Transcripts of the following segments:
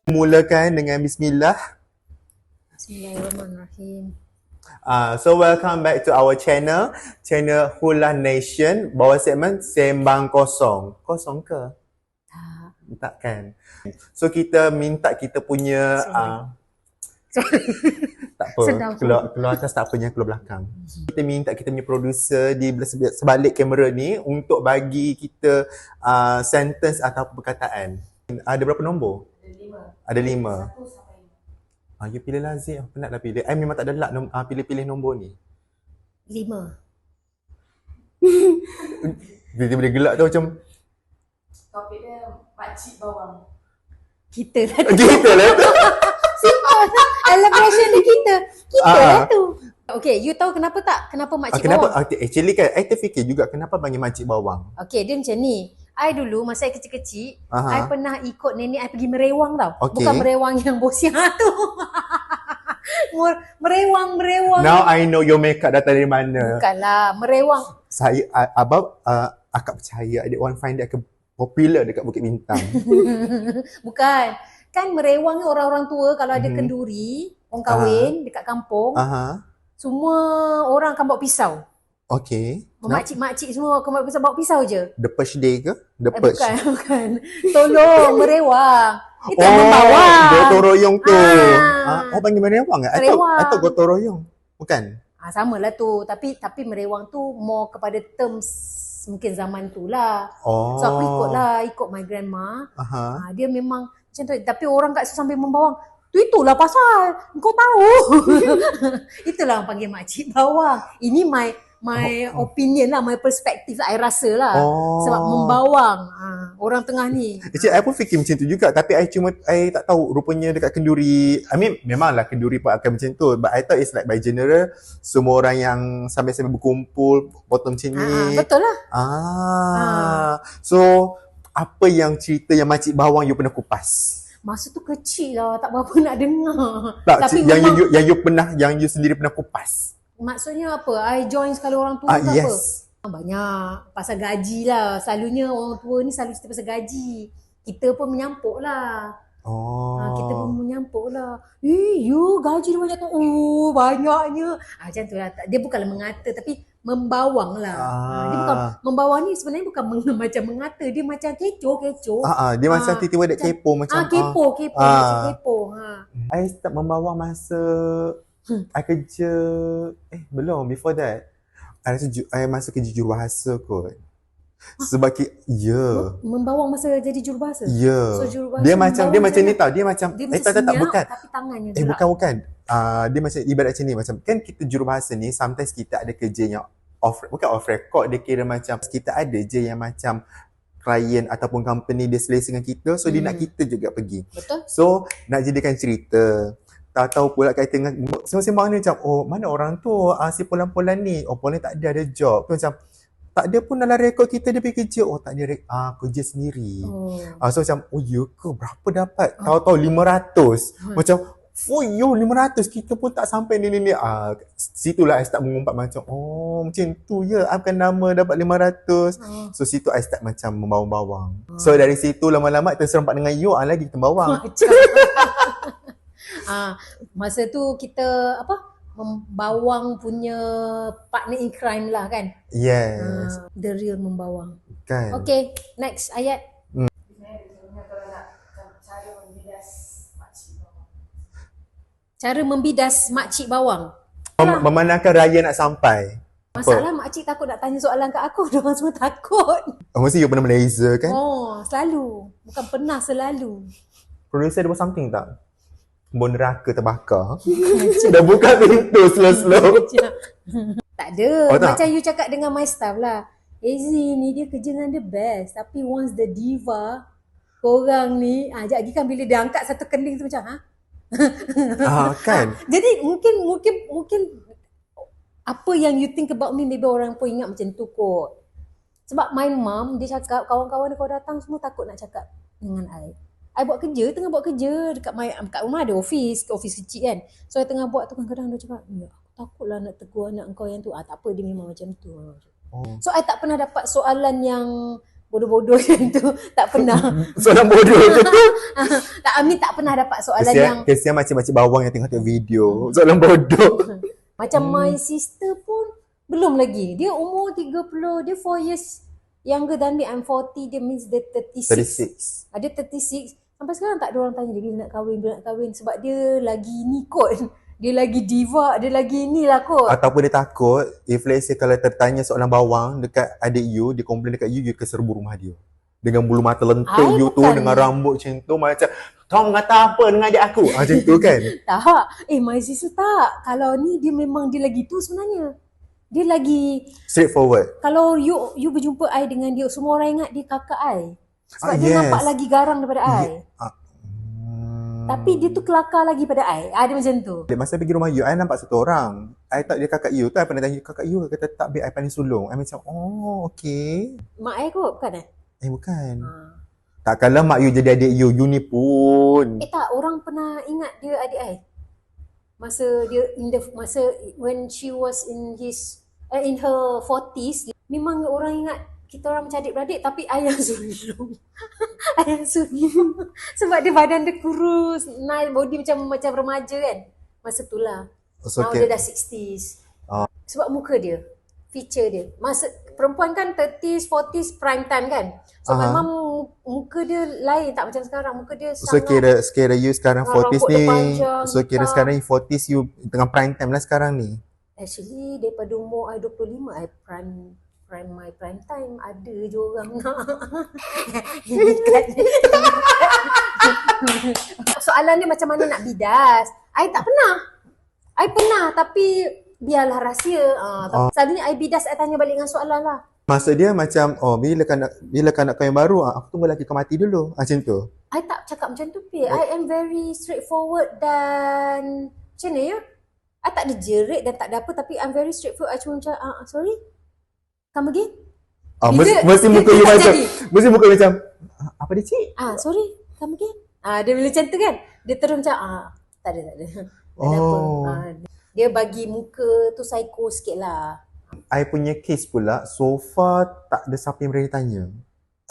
Mulakan dengan bismillah. Bismillahirrahmanirrahim. So welcome back to our channel Hula Nation. Bawah segmen Sembang Kosong. Kosong ke? Tak kan. So kita minta kita punya tak apa, keluar atas tak apa, yang keluar belakang. Kita minta kita punya producer di sebalik kamera ni untuk bagi kita sentence atau perkataan. Ada berapa nombor? Ada 5. You pilih lah Zee, penatlah pilih. I memang tak ada luck pilih-pilih nombor ni. 5. Dia boleh gelak tu macam Topik dia makcik bawang. Kita lah tu. kita lah tu. Simple lah. Elaboration dia kita. Kita lah tu. Okay, you tahu kenapa tak? Kenapa makcik Kenapa? bawang? Actually kan, I terfikir juga kenapa panggil makcik bawang. Okay, dia macam ni. I dulu masa I kecil-kecil, Aha. I pernah ikut nenek I pergi merewang tau. Okay. Bukan merewang yang bosiah tu. merewang. Now I know your makeup datang dari mana. Bukanlah, merewang. Saya, akak percaya adik one find dia akan popular dekat Bukit Bintang. Bukan. Kan merewang ni orang-orang tua kalau ada kenduri, orang kahwin dekat kampung, semua orang akan bawa pisau. Okay. Makcik-makcik semua akan bawa pisau je. The Perch Day ke? The Perch. Bukan. Tolong merewang. Itu membawang. Gotong royong tu. Panggil merewang ke? Merewang. I thought gotong royong. Bukan? Sama lah tu. Tapi merewang tu more kepada terms mungkin zaman tu lah. So aku ikut my grandma. Dia memang macam tu. Tapi orang kat sambil membawang. Itulah pasal. Kau tahu. Itulah orang panggil makcik bawang. Ini my opinion lah, my perspective lah, I rasa lah. Sebab membawang orang tengah ni. Actually, I pun fikir macam tu juga. Tapi I tak tahu rupanya dekat kenduri. I mean, memanglah kenduri pun akan macam tu. But I thought it's like by general, semua orang yang sambil-sambil berkumpul, potong macam ni. Betul lah. So, apa yang cerita yang makcik bawang you pernah kupas? Masa tu kecil lah, tak berapa nak dengar. Tak, tapi yang you sendiri pernah kupas. Maksudnya apa? I join sekali orang tua ke yes. apa? Banyak. Pasal gaji lah. Selalunya orang tua ni selalu cerita pasal gaji. Kita pun menyampuk lah. Kita pun menyampuk lah. You gaji dia banyak tu. Banyaknya. Macam tu lah. Dia bukanlah mengata tapi membawang lah. Dia bukan, membawang ni sebenarnya bukan macam mengata. Dia macam kecoh. Dia macam tiba-tiba ada kepo macam. Kepo. Macam kepo. I start membawang masa I kerja belum, before that I rasa I masa kerja jurubahasa kot. Sebab membawang masa jadi jurubahasa. So jurubahasa dia macam ni tau. Dia macam tak bukan. Tapi tangannya bukan. Dia macam ibarat macam ni. Macam kan kita jurubahasa ni sometimes kita ada kerja yang bukan off record. Dia kira macam kita ada je yang macam klien ataupun company dia selesa dengan kita. So dia nak kita juga pergi. Betul. So nak jadikan cerita, tahu pula kaitan dengan sembang-sembang ni macam mana orang tu si Polan-Polan ni, Polan tak ada job tu, macam tak ada pun dalam rekod kita dia pergi kerja, tak ada kerja sendiri. So macam ya ke, berapa dapat, tahu-tahu 500 macam 500 kita pun tak sampai ni. Situlah I start mengumpat macam macam tu ya, akan nama dapat 500. So situ I start macam membawang-bawang. So dari situ lama-lama terserempak dengan you lagi kita bawang. Masa tu kita membawang punya partner in crime lah kan. Yes. The real membawang Kan. Okay, next ayat. Cara membidas makcik bawang. Memandangkan raya nak sampai. Masalah makcik takut nak tanya soalan kat aku. Diorang semua takut. Mesti you pernah Malaysia kan? Selalu. Bukan pernah, selalu. Producer ada buat something tak? Bom neraka terbakar. Dah buka pintu slow-slow. Tak ada. Tak? Macam you cakap dengan my staff lah. Azzy ni dia kerja dengan the best. Tapi once the diva, korang ni, sekejap lagi kan bila dia angkat satu kening tu macam, Kan? Jadi mungkin apa yang you think about me, maybe orang pun ingat macam tu kot. Sebab my mom, dia cakap kawan-kawan dia kalau datang semua takut nak cakap dengan I. I tengah buat kerja dekat rumah ada office kecil kan. So I tengah buat tu kadang-kadang dia cakap, aku takutlah nak tegur anak kau yang tu. Tak apa, dia memang macam tu. So I tak pernah dapat soalan yang bodoh-bodoh macam tu. Tak pernah. Soalan bodoh je tu. Tak, Amin tak pernah dapat soalan yang Kesian makcik-makcik bawang yang tengok video. Soalan bodoh. macam my sister pun belum lagi. Dia umur 30, dia 4 years younger than me. I'm 40, dia means dia 36. 36. Ada 36. Sampai sekarang tak ada orang tanya dia bila nak kahwin sebab dia lagi ni kot. Dia lagi diva, dia lagi inilah kot. Ataupun dia takut, if let's say kalau tertanya soalan bawang dekat adik you, dia komplain dekat you ke serbu rumah dia. Dengan bulu mata lentik you tu, dengan rambut macam tu, macam, kau mengata apa dengan adik aku? Macam tu kan? Tak. My sister tak. Kalau ni dia memang dia lagi tu sebenarnya. Dia lagi, Straightforward. kalau you berjumpa I dengan dia, semua orang ingat dia kakak I. Sebab dia yes. nampak lagi garang daripada I. Tapi dia tu kelakar lagi pada I. Dia macam tu. Masa pergi rumah you, I nampak satu orang. I tak dia kakak you tu, I pernah tanya kakak you, kata tak babe, I pandai sulung. I macam, oh okay. Mak I kot, bukan Bukan. Takkanlah mak you jadi adik you, you ni pun. Tak, orang pernah ingat dia adik I. Masa dia masa when she was in her 40s, memang orang ingat kita orang macam adik-beradik, tapi I yang sulung. I yang sulung. Sebab dia badan dia kurus, nice body macam remaja kan. Masa tu lah. So, Now dia dah 60s. Sebab muka dia, feature dia. Masa perempuan kan 30s, 40s prime time kan. So memang muka dia lain, tak macam sekarang. Muka dia So sangat kira you sekarang 40s rambut ni. dia panjang, So kira hitam. sekarang 40s you tengah prime time lah sekarang ni. Actually daripada umur I 25, I my prime time. Ada je orang nak. Soalan dia macam mana nak bidas. I tak pernah. I pernah tapi biarlah rahsia. Selalunya I bidas, I tanya balik dengan soalan lah. Maksud dia macam, bila kan nak kahwin baru, aku tunggu lagi kau mati dulu. Macam tu. I tak cakap macam tu, Pi. I am very straightforward dan macam mana ya? I tak ada jerit dan tak ada apa, tapi I'm very straightforward. I cuma macam, sorry? Come again? Mesti muka you macam, mesti muka macam, apa dia cik? Sorry, come again? Dia bila macam tu kan? Dia terus macam, tak ada. Tak ada apa. Dia bagi muka tu psycho sikit lah. I punya case pula, so far tak ada siapa yang berani tanya.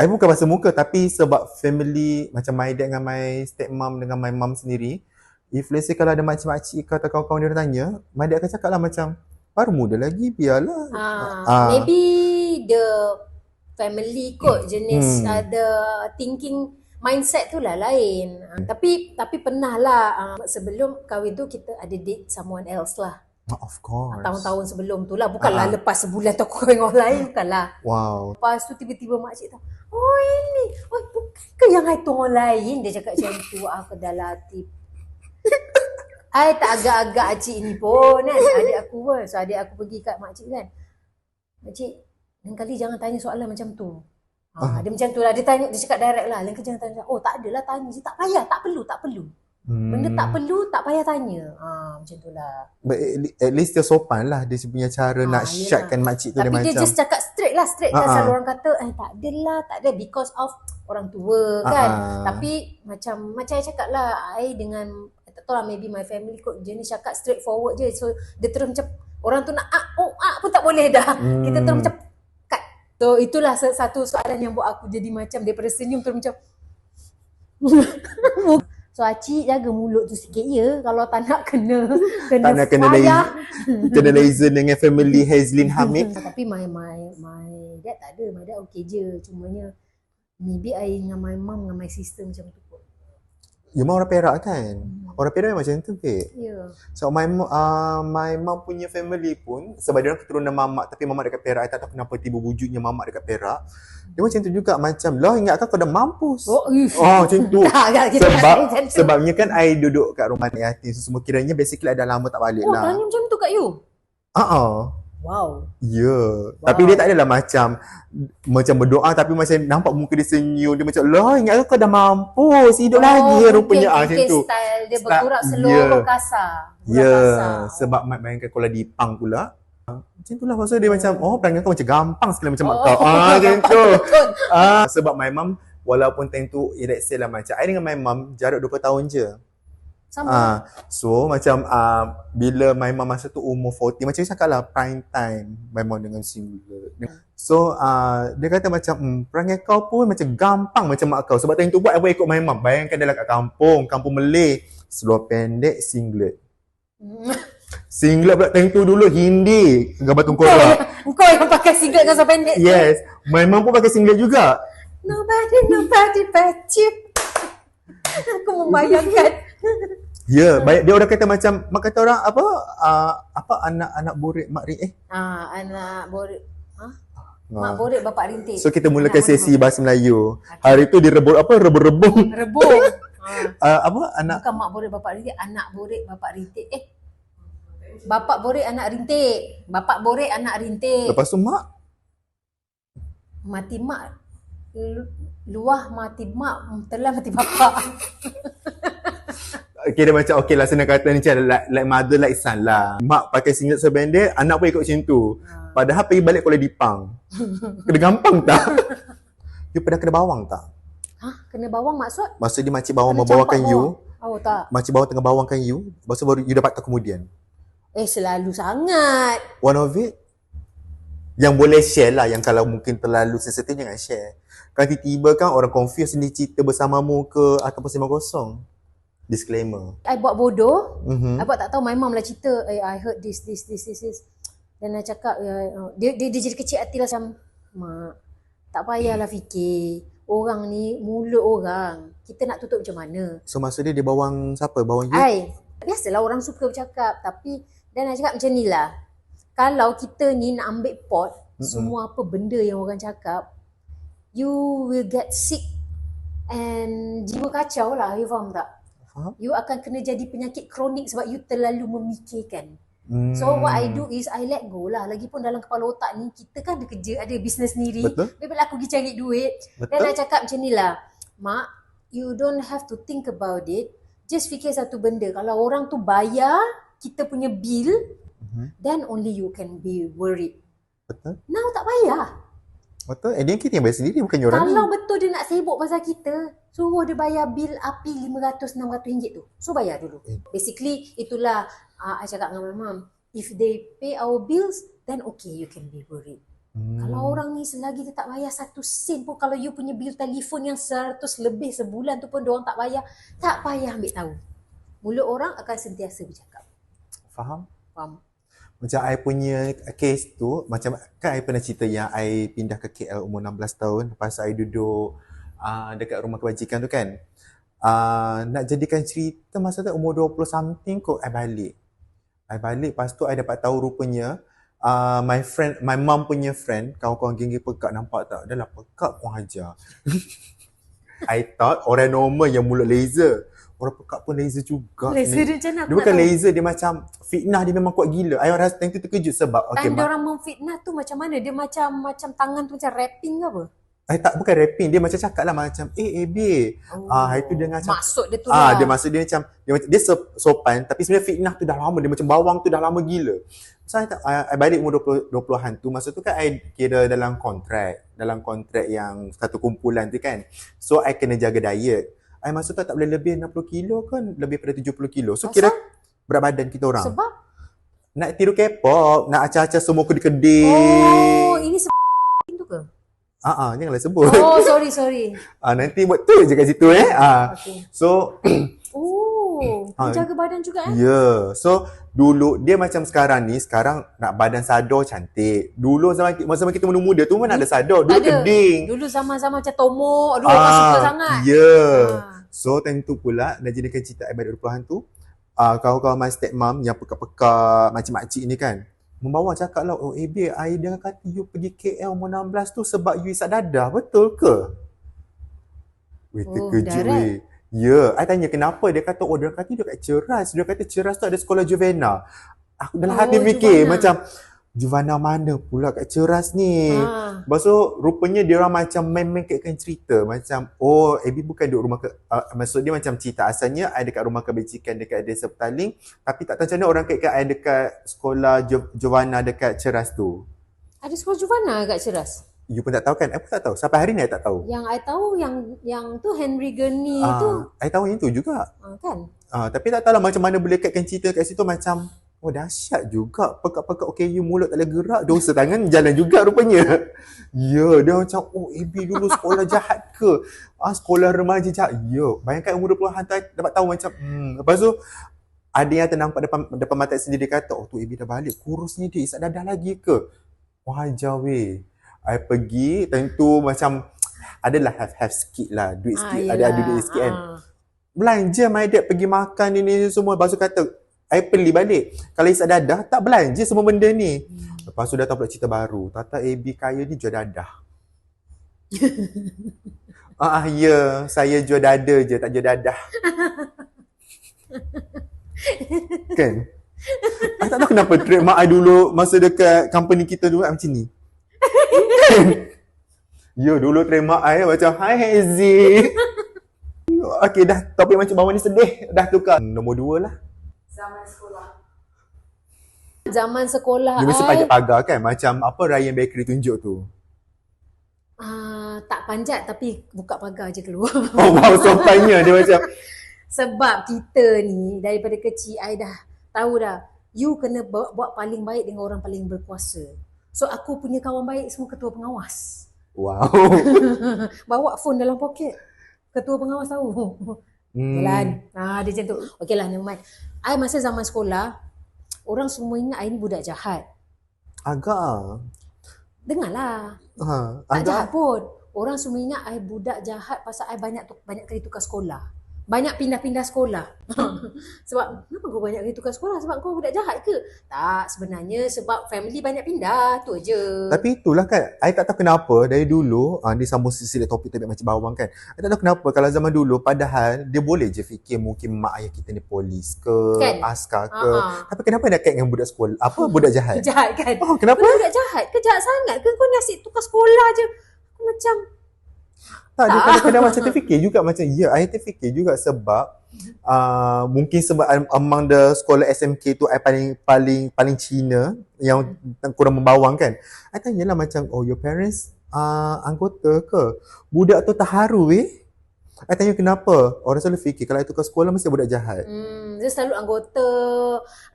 I bukan pasal muka, tapi sebab family, macam my dad dengan my stepmom dengan my mum sendiri, if let's say kalau ada makcik-makcik atau kawan-kawan dia tanya, my dad akan cakap lah macam, baru muda lagi, biarlah. Maybe the family kot jenis ada thinking mindset tu lah lain. Tapi pernah lah sebelum kahwin tu kita ada date someone else lah. Of course. Tahun-tahun sebelum tu lah. Bukanlah lepas sebulan tu aku kahwin orang lain. Bukanlah. Wow. Lepas tu tiba-tiba makcik tahu, oh ini, bukan ke yang itu orang lain? Dia cakap macam tu. Aku dah latih. I tak agak-agak acik ni pun kan. Adik aku pun. So adik aku pergi kat makcik kan. Makcik, lain kali jangan tanya soalan macam tu. Dia macam tu lah. Dia cakap direct lah. Lain kali jangan tanya. Oh tak adalah tanya. Tak payah. Tak perlu. Benda tak perlu, tak payah tanya. Macam tu lah. But at least dia sopan lah. Dia punya cara nak syatkan makcik tu. Tapi dia just cakap straight lah. Kan selalu orang kata, tak ada because of orang tua kan. Tapi macam I cakap lah, I dengan tak tahu lah, maybe my family kot jenis cakap straightforward je. So dia terus macam orang tu nak pun tak boleh dah. Kita terus macam cut. So itulah satu soalan yang buat aku jadi macam daripada senyum terus macam so acik jaga mulut tu sikit ya. Kalau tak nak kena laser dengan family Hazlin Hamid. Tapi my dad tak ada. My dad okay je. Cumanya maybe I dengan my mom dengan my sister macam tu kot. You mau orang Perak kan? Orang Perak macam tu ke? Ya. So my mom punya family pun, sebab dia orang keturunan mamak, tapi mamak dekat Perak. I tak tahu kenapa tiba wujudnya mamak dekat Perak. Dia macam tu juga, macam lah ingatkan kau dah mampus. Macam tu. Sebabnya kan I duduk kat rumah anak yatim. So semua kiranya basically I dah lama tak balik lah. Tanya macam tu kat you? Wow. Ya. Wow. Tapi dia tak adalah macam berdoa, tapi macam nampak muka dia senyum. Dia macam, lah ingatkan kau dah mampus. Hidup lagi rupanya. Macam tu. Style dia bergerak seluruh kasar. Sebab bayangkan kalau di pang pula. Macam tu lah. Maksud dia macam, perangai kau macam gampang sekali macam mak kau. Macam tu. Sebab my mum, walaupun time tu, let's say lah macam, I dengan my mum jarak 20 tahun je. Sama. So macam bila my mom masa tu umur 40, macam cakap lah prime time my mom dengan singlet. So dia kata macam perangai kau pun macam gampang macam mak kau. Sebab time tu buat apa ikut my mom. Bayangkan dia lah kat kampung Malay, seluar pendek singlet. Singlet pula time tu dulu Hindi, gambar tengkorak. Kau yang pakai singlet kau pendek. Yes, my mom pun pakai singlet juga. Nobody but you. Aku membayangkan. Ya, dia orang kata macam, mak kata orang apa anak-anak borik mak Anak borik. Mak borik bapak rintik. So kita mulakan sesi bahasa Melayu. Hari tu direbut rebung. Anak bukan mak borik bapak rintik, anak borik bapak rintik. Bapak borik anak rintik. Bapak borik anak rintik. Lepas tu mak mati mak. Luah mati mak, telah mati bapak. Kira macam okey lah, senang kata ni macam like mother like son lah. Mak pakai singlet sebendek, anak pun ikut macam tu. Padahal pergi balik Kuala Dipang. Kena gampang tak? You pernah kena bawang tak? Kena bawang maksud? Maksud dia makcik bawang membawakan you. Oh tak. Makcik bawang tengah bawangkan you, lepas tu baru you dapat tahu kemudian. Selalu sangat. One of it yang boleh share lah, yang kalau mungkin terlalu sensitif jangan share. Kan tiba-tiba kan orang confuse ni cerita bersamamu ke ataupun sembang kosong. Disclaimer. I buat bodoh. I buat tak tahu, my mom lah cerita, I heard this. Dan I cakap, dia jadi kecil hati lah macam, mak, tak payahlah fikir. Orang ni, mulut orang. Kita nak tutup macam mana? So maksud dia bawang siapa? Bawang you? Biasalah orang suka bercakap. Tapi, dan I cakap macam ni lah. Kalau kita ni nak ambil pot, semua apa benda yang orang cakap, you will get sick and jiwa kacau lah, you faham tak? You akan kena jadi penyakit kronik sebab you terlalu memikirkan. So what I do is I let go lah. Lagipun dalam kepala otak ni kita kan ada kerja, ada bisnes sendiri. Biarlah aku pergi cari duit. Dan I cakap macam ni lah, mak, you don't have to think about it. Just fikir satu benda, kalau orang tu bayar kita punya bill, then only you can be worried. Betul. Now tak payah. Betul. Dia kita yang bayar sendiri, bukannya orang Kalau ni. betul dia nak sibuk pasal kita, suruh dia bayar bil api RM500-600 tu. So bayar dulu. Basically itulah I cakap dengan my mom. If they pay our bills, then okay, you can be worried. Kalau orang ni selagi dia tak bayar 1 sen pun, kalau you punya bil telefon yang 100 lebih sebulan tu pun diorang tak bayar, tak payah ambil tahu. Mulut orang akan sentiasa bercakap. Faham? Faham. Macam I punya case tu, macam kan I pernah cerita yang I pindah ke KL umur 16 tahun. Lepas I duduk dekat rumah kebajikan tu kan. Nak jadikan cerita masa tu umur 20 something kot I balik. Lepas tu I dapat tahu rupanya my mom punya friend, kawan-kawan geng pekak, nampak tak? Dah lah pekak pun hajar. I thought orang normal yang mulut laser. Orang pekak pun laser juga. Laser dia macam mana? Dia bukan laser, dia macam fitnah, dia memang kuat gila. I rasa time tu terkejut sebab Dan dia orang memfitnah tu macam mana? Dia macam tangan tu macam rapping ke apa? Tak, bukan rapping. Dia macam cakap lah macam babe. Hari tu dia macam maksud dia tu lah. Dia maksud dia macam dia sopan, tapi sebenarnya fitnah tu dah lama. Dia macam bawang tu dah lama gila. So I balik umur 20-an tu. Masa tu kan I kira dalam kontrak yang satu kumpulan tu kan. So I kena jaga diet. I masa tu tak boleh lebih 60 kilo kan, lebih pada 70 kilo. So kira berat badan kita orang. Sebab? Nak tiru K-pop, nak acah-acah semua kedai-kedai. Oh, ini tu ke? Janganlah sebut. Oh, sorry. Nanti buat tu je kat situ Okay. So jaga badan juga Ya. So dulu dia macam sekarang nak badan sador cantik. Dulu masa kita muda-muda tu mana ada sador, dulu keding. Dulu zaman-zaman macam tomok, aku suka sangat. Ya. So time tu pula nak jadikan cerita I balik 20-an tu, kawan-kawan my stepmom yang pekak-pekak makcik-makcik ni kan, membawa cakap lah, babe, I dengar kata you pergi KL umur 16 tu sebab you isap dadah, betul ke? Terkejut weh. Ya, I tanya kenapa, dia kata, dia kata dia kat Ceras. Dia kata Ceras tu ada sekolah Juvena. Aku dalam hati fikir macam, Juvena mana pula kat Ceras ni? Lepas tu rupanya dia orang macam main-main kaitkan cerita. Macam, Abby bukan duduk rumah maksud dia macam cerita asalnya, I dekat rumah kebajikan dekat Desa Petaling. Tapi tak tahu macam mana orang kaitkan I dekat sekolah Juvena dekat Ceras tu. Ada sekolah Juvena kat Ceras? You pun tak tahu kan? I pun tak tahu. Sampai hari ni I tak tahu. Yang I tahu yang tu Henry Gurney tu. I tahu yang tu juga. Kan? Tapi tak tahu lah macam mana boleh kaitkan cerita kat situ macam oh dahsyat juga. Pekak-pekak OKU mulut tak boleh gerak. Dosa tangan jalan juga rupanya. Ya, dia macam oh AB dulu sekolah jahat ke? Sekolah remaja jahat. Ya, bayangkan umur 20-an dapat tahu macam Lepas tu ada yang ternampak depan mata sendiri dia kata, oh tu AB dah balik. Kurusnya dia, isap dadah lagi ke? Wajar weh. I pergi, tentu macam adalah have sikit lah. Duit sikit, ada duit sikit kan. Belanja my dad pergi makan ni semua. Lepas tu kata, I beli balik. Kalau isap dadah, tak belanja semua benda ni. Lepas tu datang pula cerita baru. Tata AB kaya ni jual dadah. Ya, saya jual dada je, tak jual dadah. Kan? I tak tahu kenapa trademark I dulu masa dekat company kita dulu macam ni. Ya, dulu trademark I macam hi Hazy. Okay, dah topik macam bawah ni sedih. Dah tukar. Nombor 2 lah. Zaman sekolah dia mesti panjat pagar kan? Macam apa Ryan Bakery tunjuk tu. Tak panjat tapi buka pagar je keluar. Oh wow, sopannya dia macam. Sebab kita ni daripada kecil I dah tahu dah. You kena buat paling baik dengan orang paling berkuasa. So aku punya kawan baik semua ketua pengawas. Wow. Bawa phone dalam poket. Ketua pengawas tahu. Jalan. Dia macam tu. Okey lah, never mind. I masa zaman sekolah, orang semua ingat I ni budak jahat. Agak. Dengarlah. Tak jahat pun. Orang semua ingat I budak jahat pasal I banyak kali tukar sekolah. Banyak pindah-pindah sekolah. Sebab, kenapa kau banyak kali tukar sekolah? Sebab kau budak jahat ke? Tak, sebenarnya sebab family banyak pindah. Tu aje. Tapi itulah kan, I tak tahu kenapa dari dulu, ni sambung silsilah topik macam bawang kan. I tak tahu kenapa kalau zaman dulu, padahal dia boleh je fikir mungkin mak ayah kita ni polis ke, kan? Askar ke. Tapi kenapa nak kait dengan budak sekolah? Apa budak jahat? Jahat kan? Oh, kenapa? Kau budak jahat ke? Jahat sangat ke? Kau ni asyik tukar sekolah je. Aku macam... Tak, dia kadang-kadang macam terfikir juga macam ya, I terfikir juga sebab mungkin sebab among the sekolah SMK tu I paling Cina yang kurang membawang kan. I tanyalah macam oh your parents anggota ke? Budak tu terharu I tanya kenapa? Orang selalu fikir kalau I tukar sekolah mesti budak jahat. Dia selalu anggota.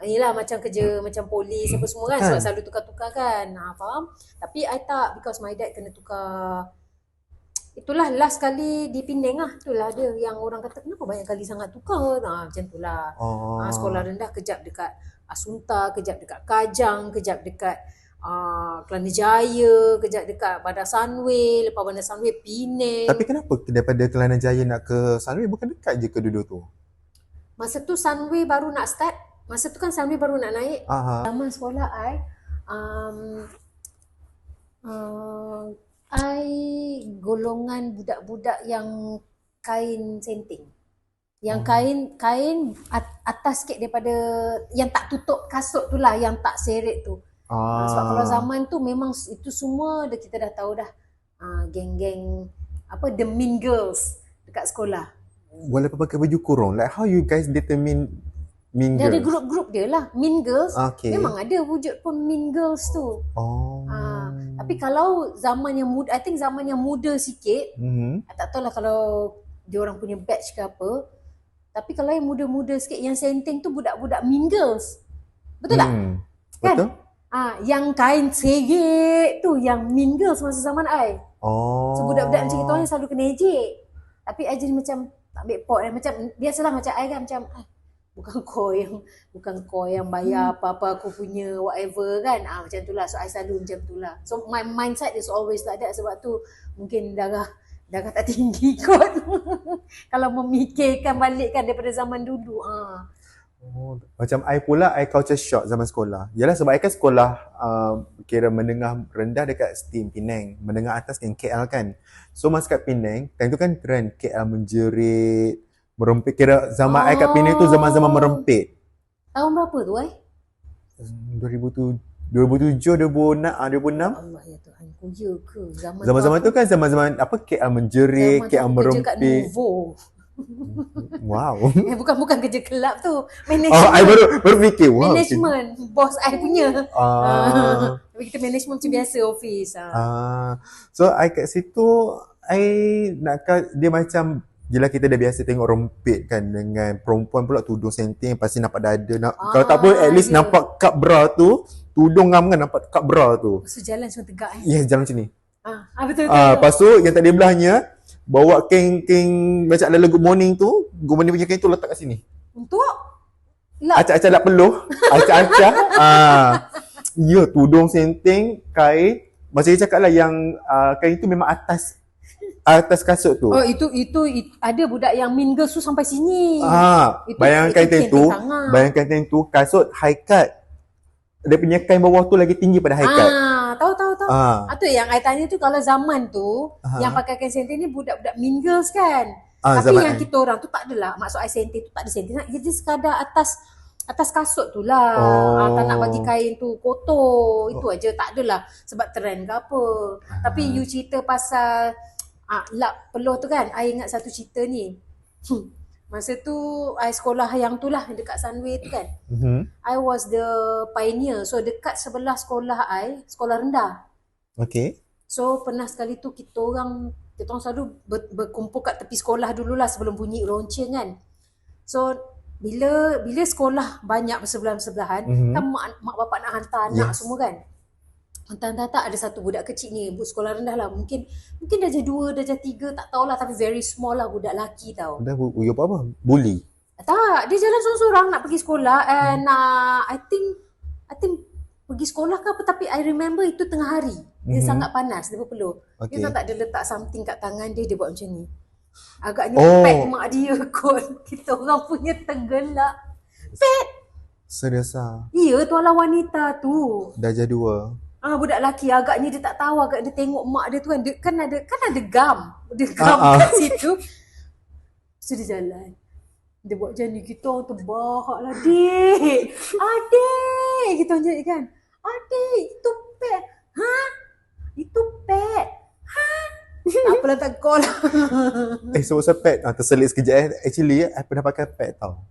Yelah macam kerja macam polis apa semua kan. Sebab selalu tukar-tukar kan. Faham? Tapi I tak, because my dad kena tukar. Itulah last kali di Penang lah. Itulah dia yang orang kata kenapa banyak kali sangat tukar. Macam itulah. Sekolah rendah kejap dekat Asunta, kejap dekat Kajang, kejap dekat Kelana Jaya, kejap dekat Bandar Sunway, lepas Bandar Sunway Penang. Tapi kenapa daripada Kelana Jaya nak ke Sunway bukan dekat je ke dulu tu? Masa tu Sunway baru nak start. Masa tu kan Sunway baru nak naik. Zaman sekolah I golongan budak-budak yang kain senting. Yang kain atas sikit daripada yang tak tutup kasut tu lah, yang tak seret tu. Sebab kalau zaman tu memang itu semua kita dah tahu dah. Geng-geng apa the mean girls dekat sekolah. Walaupun pakai baju kurung, like how you guys determine mean girls? Dia ada grup-grup dia lah, mean girls. Memang ada wujud pun mean girls tu. Tapi kalau zaman yang muda, I think zaman yang muda sikit, I tak tahu lah kalau dia orang punya batch ke apa. Tapi kalau yang muda-muda sikit, yang senting tu budak-budak mean girls. Betul tak? Kan? Betul. Yang kain serik tu, yang mean girls masa zaman I. So budak-budak macam itu yang selalu kena ejek. Tapi I jadi macam tak ambil pot. Macam biasalah macam I kan, macam bukan kau yang bayar apa-apa aku punya whatever kan. Macam tu lah. So I selalu macam tu lah. So my mindset is always like that. Sebab tu mungkin darah tak tinggi kot. Kalau memikirkan balik kan daripada zaman dulu. Macam I pula, I culture shock zaman sekolah. Yalah sebab I kan sekolah kira menengah rendah dekat STIM Penang. Menengah atas kan KL kan. So masa kat Penang, time tu kan trend KL menjerit, merempit. Kira zaman I kat Penang tu zaman-zaman merempit. Tahun berapa tu 2007, 2006. Allah ya Tuhanku, ya ke? Zaman-zaman tu kan zaman-zaman apa KL menjerit, KL merempit. Kerja kat Nuvo. Wow. Bukan kerja kelab tu. Management. I baru fikir. Wow. Management. Bos I punya. Kita management macam biasa office. So I kat situ I dia macam gila, kita dah biasa tengok rompet kan, dengan perempuan pula tudung senting pasti nampak dada. Kalau tak apa at least nampak cup bra tu, tudung ngam kan nampak cup bra tu. So jalan semua tegak Yes, jalan macam ni. Betul. Lepas tu yang tak ada belahnya bawa keng macam ala good morning tu, good morning punya keng tu letak kat sini. Untuk Acak-acak nak peluh, acak-acak. Ya, tudung senting, kain. Macam dia cakap lah yang kain tu memang atas kasut tu. itu ada budak yang mean girls tu sampai sini. Bayangkan kain tu kasut high cut. Dia punya kain bawah tu lagi tinggi pada high cut. Tahu. Tu yang I tanya tu, kalau zaman tu yang pakai kain senting ni budak-budak mean girls kan. Tapi yang kita orang tu tak adalah. Maksud I senting tu tak ada senting. Dia sekadar atas kasut tu lah. Tak nak bagi kain tu kotor. Itu aja, tak adalah sebab trend ke apa. Tapi you cerita pasal lap peluh tu kan, I ingat satu cerita ni. Masa tu I sekolah yang tu lah, dekat Sunway tu kan. I was the pioneer. So dekat sebelah sekolah I, sekolah rendah. Okay. So pernah sekali tu kita orang selalu berkumpul kat tepi sekolah dululah sebelum bunyi lonceng kan. So bila sekolah banyak bersebelahan-sebelahan, kan mak bapak nak hantar anak semua kan. Hantar tak ada satu budak kecil ni, sekolah rendah lah. Mungkin darjah 2, darjah 3, tak tahulah, tapi very small lah, budak lelaki tau. Dah apa? Bully? Tak, dia jalan sorang-sorang nak pergi sekolah and I think pergi sekolah ke apa, tapi I remember itu tengah hari. Dia sangat panas, dia berpeluh. Okay. Dia tak ada letak something kat tangan dia buat macam ni. Agaknya pet mak dia kot. Kita orang punya tenggelak. Pet! Serius Ya, tuala wanita tu. Darjah 2. Budak lelaki agaknya dia tak tahu, agak dia tengok mak dia tu kan, dia kan ada gam. Dia gam kat situ. So dia jalan. Dia buat macam ni, kita orang terbahak lah, adik, kita orang cakap kan, adik, itu pet. Itu pet. Tak apalah, tak call. So pet, terselit sekejap actually, I pernah pakai pet tau.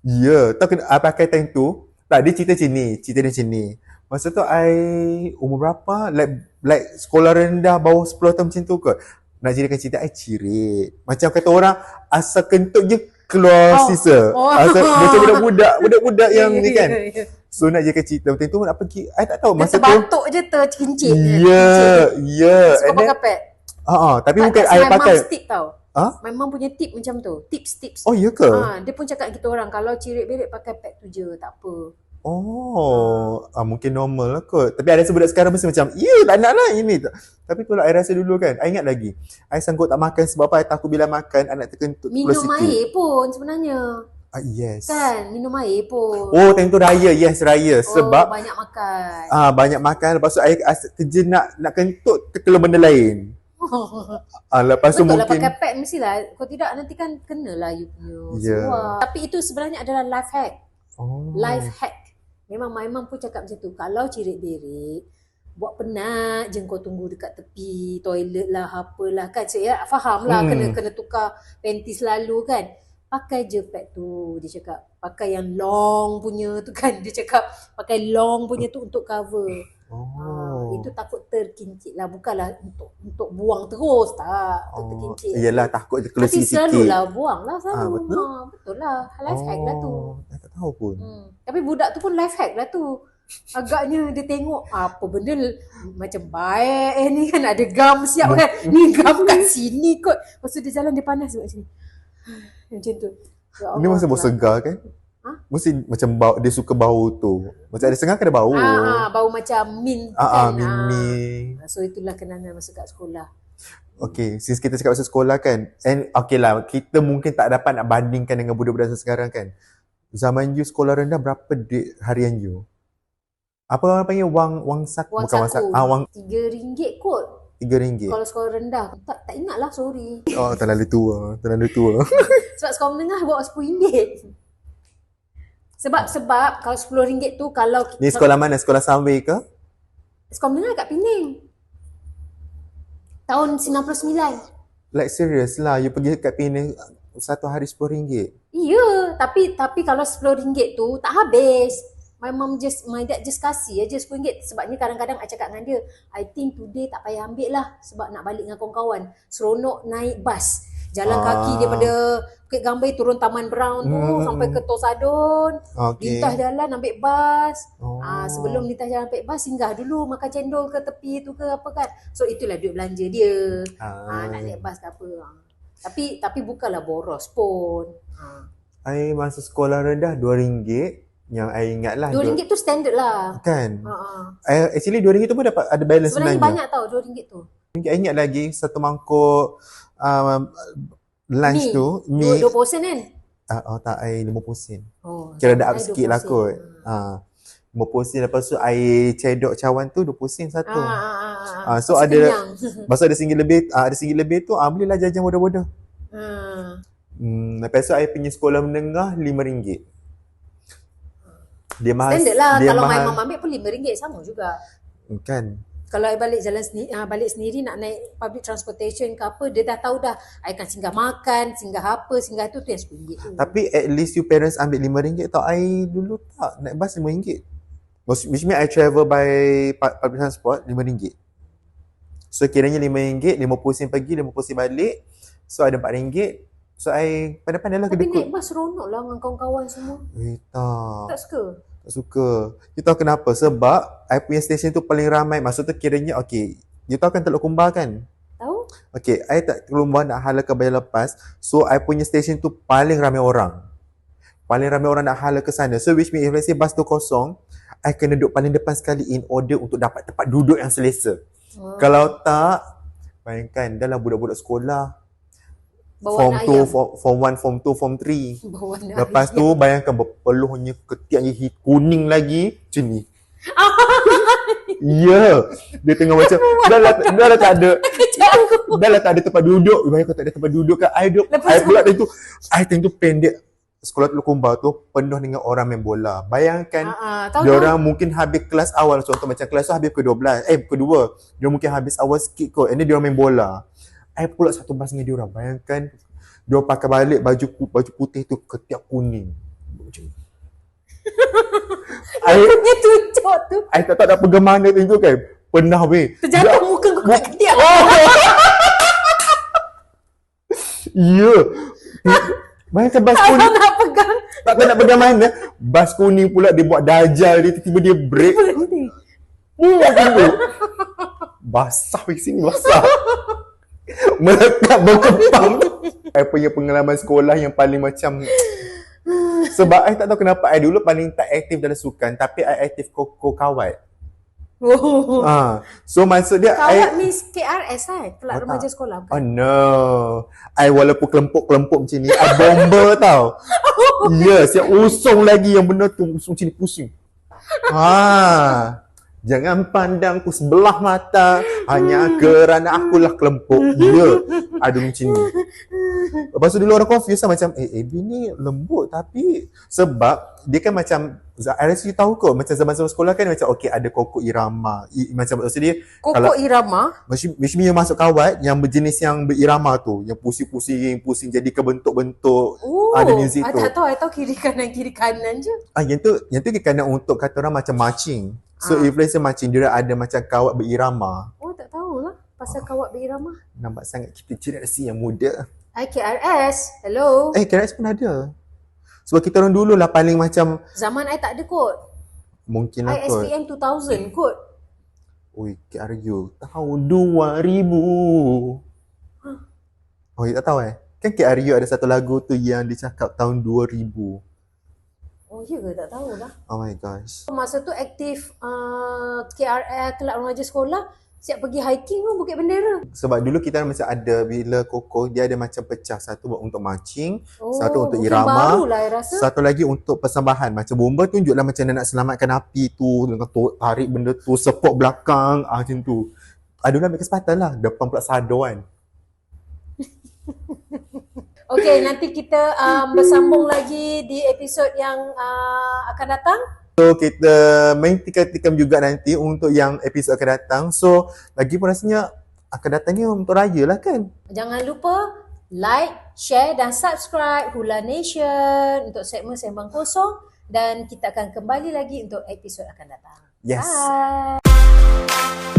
Ya, tahu kena pakai time tu. Tak, dia cerita dia macam ni. Masa tu I umur berapa? Like sekolah rendah bawah 10 tahun macam tu kot. Nak jadikan cerita I cirit. Macam kata orang, asal kentut je keluar sisa. Asal macam budak-budak yang ni kan. So nak jadikan cerita macam tu nak pergi. I tak tahu masa tu. Terbatuk je terkincit. Ya. Suka pakai pet. Tapi bukan I pakai. My mum tip tau. My mum punya tip macam tu. Tips. Oh ya ke? Dia pun cakap kita orang, kalau cirit berik pakai pet tu je, tak apa. Mungkin normal lah kot. Tapi ada sebudak sekarang mesti macam, tak nak lah ini. Tapi tu lah I rasa dulu kan, I ingat lagi, I sanggup tak makan sebab apa? I takut bila makan anak terkentut. Minum air pun sebenarnya. Yes. Kan, minum air pun. Time tu raya. Yes, raya. Sebab banyak makan. Banyak makan. Lepas tu I kerja nak kentut, terkeluar benda lain. Lepas tu betul mungkin lah, pakai pad mestilah. Kalau tidak nanti kan kenalah you punya semua. Tapi itu sebenarnya adalah life hack. Life hack. Memang my mum pun cakap macam tu. Kalau cirit berik, buat penat je kau tunggu dekat tepi toilet lah, apalah kan. Saya faham lah kena tukar panty selalu kan. Pakai je pad tu, dia cakap. Pakai yang long punya tu kan. Dia cakap pakai long punya tu untuk cover. Itu takut terkincit lah. Bukanlah untuk buang terus, tak. Untuk terkincit. Yelah, takut keluar sikit. Tapi selalulah buang lah selalu. Betul lah. Life hack lah tu. Saya tak tahu pun. Tapi budak tu pun life hack lah tu. Agaknya dia tengok apa benda macam baik ni kan, ada gam siap kan. Ni gam kat sini kot. Lepas tu dia jalan, dia panas macam ni. Macam tu. Ni masa bau segar kan? Mesti macam bau, dia suka bau tu. Macam ada sengah ke ada bau? Bau macam mint kan. Mint. So itulah kenangan masa kat sekolah. Okay, since kita cakap pasal sekolah kan, and okay lah, kita mungkin tak dapat nak bandingkan dengan budak-budak sekarang kan. Zaman you sekolah rendah, berapa duit harian you? Apa orang panggil wang saku? Bukan wang saku. RM3 kot. RM3. Kalau sekolah rendah, tak ingat lah, sorry. Terlalu tua. Sebab sekolah menengah bawa RM10. Sebab kalau RM10 tu, kalau ni sekolah mana? Sekolah Sunway ke? Sekolah menengah kat Penang. Tahun 99. Like serious lah, you pergi kat Penang satu hari RM10? Ya, tapi kalau RM10 tu tak habis. my dad just kasih je RM10. Sebabnya kadang-kadang I cakap dengan dia, I think today tak payah ambil lah sebab nak balik dengan kawan-kawan. Seronok naik bas. Jalan kaki daripada Bukit Gambir turun Taman Brown tu sampai ke Tosadon. Lintas jalan ambil bas. Sebelum lintas jalan ambil bas, singgah dulu makan cendol ke tepi tu ke apa kan. So itulah duit belanja dia. Nak naik bas ke apa. Tapi bukanlah boros pun. I masa sekolah rendah RM2 yang I ingat lah. RM2 tu standard lah. Kan? Actually RM2 tu pun dapat ada balance sebenarnya. Sebenarnya banyak tau RM2 tu. I ingat lagi satu mangkuk lunch tu mi 20 sen kan? tak, I 50 sen. Kira dah up sikit lah kot. 50 sen, lepas tu air cedok cawan tu 20 sen satu. So ada masa ada RM1 lebih tu belilah jajan bodoh-bodoh. Lepas tu I punya sekolah menengah RM5. Dia mahal. Standard lah. Dia Kalau mahal. my mum ambil pun RM5 sama juga. Kan. Kalau I balik sendiri nak naik public transportation ke apa, dia dah tahu dah I akan singgah makan, singgah apa, singgah tu yang RM10 tu. Tapi at least you parents ambil RM5 tau. I dulu tak naik bas RM5. Which means I travel by public transport RM5. So kiranya RM5, 50 sen pergi, 50 sen balik. So ada RM4. So I pandai-pandai lah Tapi kedekut. naik bas seronok lah dengan kawan-kawan semua. Tak. Tak suka? Tak suka. You tahu kenapa? Sebab I punya stesen tu paling ramai. Maksud tu kiranya you tahu kan Teluk Kumbar kan? Tahu? I tak Teluk Kumbar nak hala ke Bayar Lepas. So I punya stesen tu paling ramai orang. Paling ramai orang nak hala ke sana. So which means if let's say bas tu kosong, I kena duduk paling depan sekali in order untuk dapat tempat duduk yang selesa. Kalau tak, bayangkan dalam budak-budak sekolah Bawa Form 1, Form 2, Form 3. Lepas ayam. tu bayangkan berpeluhnya ketiaknya kuning lagi macam ni. Ya, dia tengah macam dah lah tak ada. Dah lah tak ada tempat duduk. Bayangkan tak ada tempat duduk kan. I pula tu tu pendek. Sekolah Teluk Kumbar tu penuh dengan orang main bola. Bayangkan dia orang mungkin habis kelas awal, contoh macam kelas tu habis ke-12, kedua. Dia mungkin habis awal sikit kot. And then dia orang main bola. I pula satu bas dengan dia orang. Bayangkan dia pakai balik baju putih tu ketiak kuning. Macam ni. I punya tunjuk tu. I tak tahu nak pegang mana tu kan. Pernah weh. Terjatuh muka kau kat ketiak. Ya. Bayangkan bas Tak kuning. nak pegang. Tak tahu nak pegang mana. Bas kuning pula dia buat dajal dia. Tiba-tiba dia break. Macam tu. Basah di sini. Basah. Melekat berkepang. I punya pengalaman sekolah yang paling macam sebab I tak tahu kenapa I dulu paling tak aktif dalam sukan, tapi I aktif kawat. So maksud dia Kawat means KRS kan? Kelab Remaja Sekolah. Oh no. I walaupun kelempuk-kelempuk macam ni, I bomber tau. Ya, siap usung lagi yang benda tu usung macam ni pusing. Jangan pandangku sebelah mata hanya kerana akulah kelempuk. Ya, ada macam ni. Lepas tu dulu orang confuse lah macam AB ni lembut tapi sebab dia kan macam I rasa you tahu kot macam zaman-zaman sekolah kan macam ada Koko Irama. Macam maksud dia Koko Irama? Which means masuk kawat yang berjenis yang berirama tu, yang pusing jadi ke bentuk-bentuk ada music tu. I tak tahu, I tahu kiri kanan je. Yang tu kiri kanan untuk kata orang macam marching. So if let's say marching, dia ada macam kawat berirama. Oh, tak tahulah pasal kawat berirama. Nampak sangat kita generasi yang muda. KRS, hello. KRS pun ada. Sebab kita orang dulu lah paling macam zaman I tak ada kot. Mungkin lah kot. ISBN 2000 kot. Ui, KRU tahun 2000. Oh, you tak tahu Kan KRU ada satu lagu tu yang dia cakap tahun 2000. Oh, ya ke? Tak tahulah. Oh my gosh. Masa tu aktif KRL, Kelab Remaja Sekolah, siap pergi hiking pun Bukit Bendera. Sebab dulu kita macam ada bila Koko, dia ada macam pecah. Satu untuk marching, satu untuk mungkin irama, barulah, I rasa. satu lagi untuk persembahan. Macam bomba tunjuklah macam dia nak selamatkan api tu, dengan tarik benda tu, support belakang, macam tu. Ada orang ambil kesempatan lah, depan pula sado kan. Okay, nanti kita bersambung lagi di episod yang akan datang. So kita main tikam-tikam juga nanti untuk yang episod akan datang. So lagi pun rasanya akan datangnya untuk raya lah kan. Jangan lupa like, share dan subscribe Hula Nation untuk segmen Sembang Kosong dan kita akan kembali lagi untuk episod akan datang. Yes. Bye.